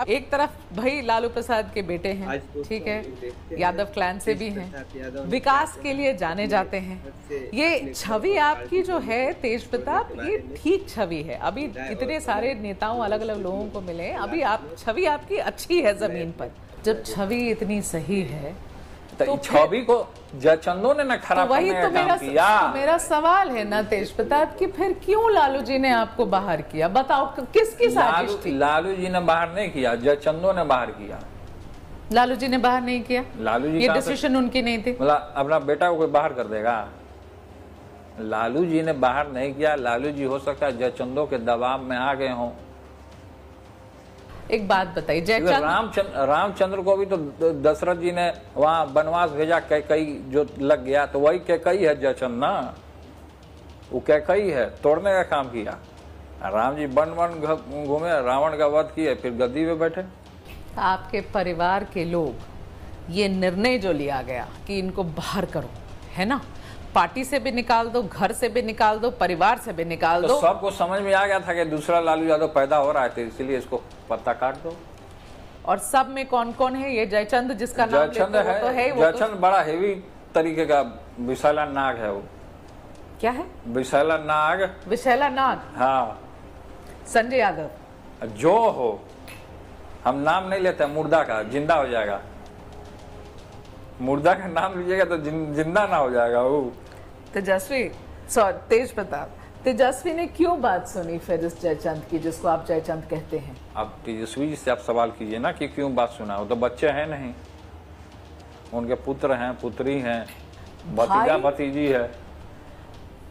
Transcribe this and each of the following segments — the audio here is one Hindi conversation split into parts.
एक तरफ भाई लालू प्रसाद के बेटे हैं, ठीक है, यादव क्लैन से भी हैं, विकास के लिए जाने जाते हैं। ये छवि आपकी जो है तेज प्रताप, ये ठीक छवि है। अभी इतने सारे नेताओं अलग अलग लोगों को मिले, अभी आप छवि आपकी अच्छी है जमीन पर। जब छवि इतनी सही है तो छवि को जयचंदो ने न खराब वही करने तो का काम किया। मेरा सवाल है ना तेज प्रताप कि फिर क्यों लालू जी ने आपको बाहर किया? बताओ किसकी साजिश थी? लालू जी ने बाहर नहीं किया, जयचंदो ने बाहर किया। लालू जी ने बाहर नहीं किया? लालू जी ये डिसीजन उनकी नहीं थी? मतलब अपना बेटा को कोई बाहर कर देगा? लालू जी ने बाहर नहीं किया। लालू जी हो सकता है जयचंदो के दबाव में आ गए हों। एक बात बताइए, रामचंद्र को भी तो दशरथ जी ने वहां वनवास भेजा, कैकई जो लग गया, तो वही कैकई है जयचंद ना, वो कैकई है, तोड़ने का काम किया। राम जी वन वन घूमे, रावण का वध किए, फिर गद्दी पे बैठे। आपके परिवार के लोग ये निर्णय जो लिया गया कि इनको बाहर करो, है ना, पार्टी से भी निकाल दो, घर से भी निकाल दो, परिवार से भी निकाल दो, तो सबको समझ में आ गया था कि दूसरा लालू यादव पैदा हो रहा है, तो इसलिए इसको पत्ता काट दो। और सब में कौन कौन है? ये जयचंद जिसका नाम जयचंद है, तो है जयचंद बड़ा हेवी तरीके का विशाला नाग है। वो क्या है? विशाला नाग। विशाला नाग? हाँ, संजय यादव जो हो, हम नाम नहीं लेते मुर्दा का, जिंदा हो जाएगा। मुर्दा का नाम लीजिएगा तो जिंदा ना हो जाएगा वो। तेजस्वी, सॉरी तेज प्रताप, तेजस्वी ने क्यों बात सुनी फिर इस जयचंद की, जिसको आप जयचंद कहते हैं? अब तेजस्वी जी से आप सवाल कीजिए ना कि क्यों बात सुना। वो तो बच्चे हैं नहीं, उनके पुत्र हैं, पुत्री हैं, भतीजा भतीजी है।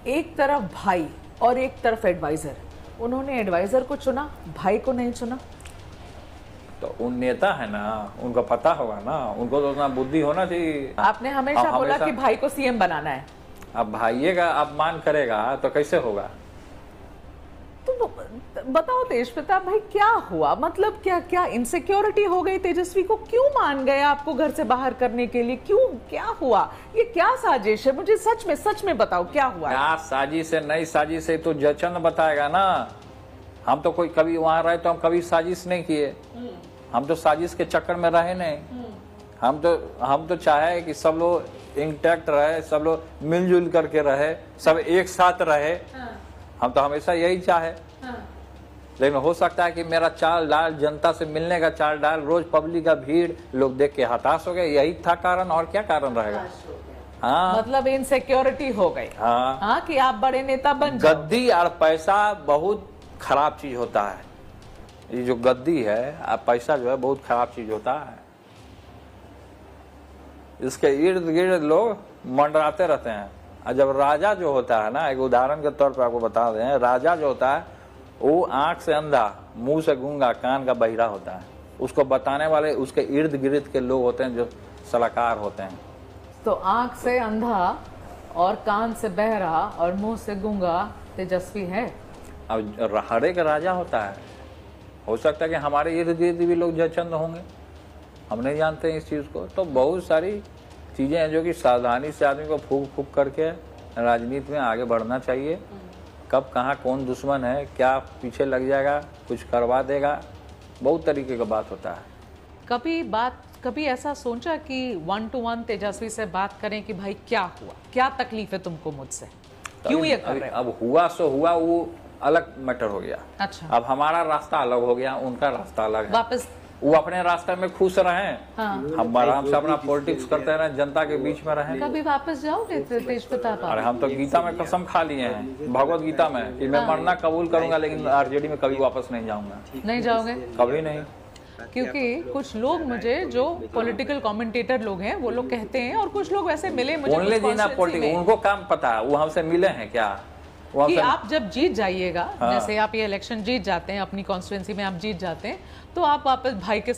एक तरफ भाई और एक तरफ एडवाइजर, उन्होंने एडवाइजर को चुना, भाई को नहीं चुना। तो उन नेता है ना, उनको पता होगा ना, उनको तो उतना बुद्धि होना चाहिए। आपने हमेशा बोला कि भाई को सीएम बनाना है। अब भाइये का अपमान करेगा तो कैसे होगा? तो बताओ तेज प्रताप भाई, क्या हुआ? मतलब क्या क्या इनसिक्योरिटी हो गई तेजस्वी को? क्यों मान गए आपको घर से बाहर करने के लिए? क्यों, क्या हुआ? ये क्या साजिश है? मुझे सच में बताओ, क्या हुआ? क्या साजिश है, नई साजिश है तो जयचंद बताएगा ना। हम तो कोई कभी वहां रहे तो हम कभी साजिश नहीं किए, हम तो साजिश के चक्कर में रहे नहीं। हम तो चाहे कि सब लोग इंटैक्ट रहे, सब लोग मिलजुल करके रहे, सब एक साथ रहे। हम तो हमेशा यही चाहे। लेकिन हो सकता है कि मेरा चाल डाल, जनता से मिलने का चाल डाल, रोज पब्लिक का भीड़, लोग देख के हताश हो गए, यही था कारण। और क्या कारण रहेगा? हाँ, मतलब इनसिक्योरिटी हो गई। हाँ, कि आप बड़े नेता बन जाओ। गद्दी और पैसा बहुत खराब चीज होता है। ये जो गद्दी है, पैसा जो है बहुत खराब चीज होता है। इसके इर्द गिर्द लोग मंडराते रहते हैं। और जब राजा जो होता है ना, एक उदाहरण के तौर पर आपको बता दें, राजा जो होता है वो आंख से अंधा, मुंह से गूंगा, कान का बहिरा होता है। उसको बताने वाले उसके इर्द गिर्द के लोग होते हैं जो सलाहकार होते हैं। तो आंख से अंधा और कान से बहरा और मुंह से गूंगा तेजस्वी है। अब हर एक राजा होता है, हो सकता है कि हमारे इर्द गिर्द भी लोग जयचंद होंगे, हम नहीं जानते हैं इस चीज़ को। तो बहुत सारी चीज़ें हैं जो कि सावधानी से आदमी को फूक फूक करके राजनीति में आगे बढ़ना चाहिए। कब कहाँ कौन दुश्मन है, क्या पीछे लग जाएगा, कुछ करवा देगा, बहुत तरीके का बात होता है। कभी ऐसा सोचा कि 1 to 1 तेजस्वी से बात करें कि भाई क्या हुआ, क्या तकलीफ है तुमको मुझसे, क्यों ये कर रहे हो? अब हुआ सो हुआ, वो अलग मैटर हो गया। अच्छा, अब हमारा रास्ता अलग हो गया, उनका रास्ता अलग है। वापस वो अपने रास्ते में खुश रहें, हम आराम से अपना पॉलिटिक्स करते रहें, जनता के बीच में रहें। कभी वापस जाओगे तेज प्रताप? अरे हम तो गीता में कसम खा लिए हैं, भगवत गीता में, कि मैं मरना कबूल करूंगा लेकिन आरजेडी में कभी वापस नहीं जाऊंगा। नहीं जाओगे? कभी नहीं। क्योंकि कुछ लोग मुझे, जो पॉलिटिकल कमेंटेटर लोग हैं, वो लोग कहते हैं, और कुछ लोग वैसे मिले मुझे, उनको काम पता है, वो हमसे मिले हैं क्या कि आप जब जीत जाइएगा, जैसे आप ये इलेक्शन जीत जाते हैं, अपनी कॉन्स्टिट्यूएंसी में आप जीत जाते हैं, तो आप वापस भाई के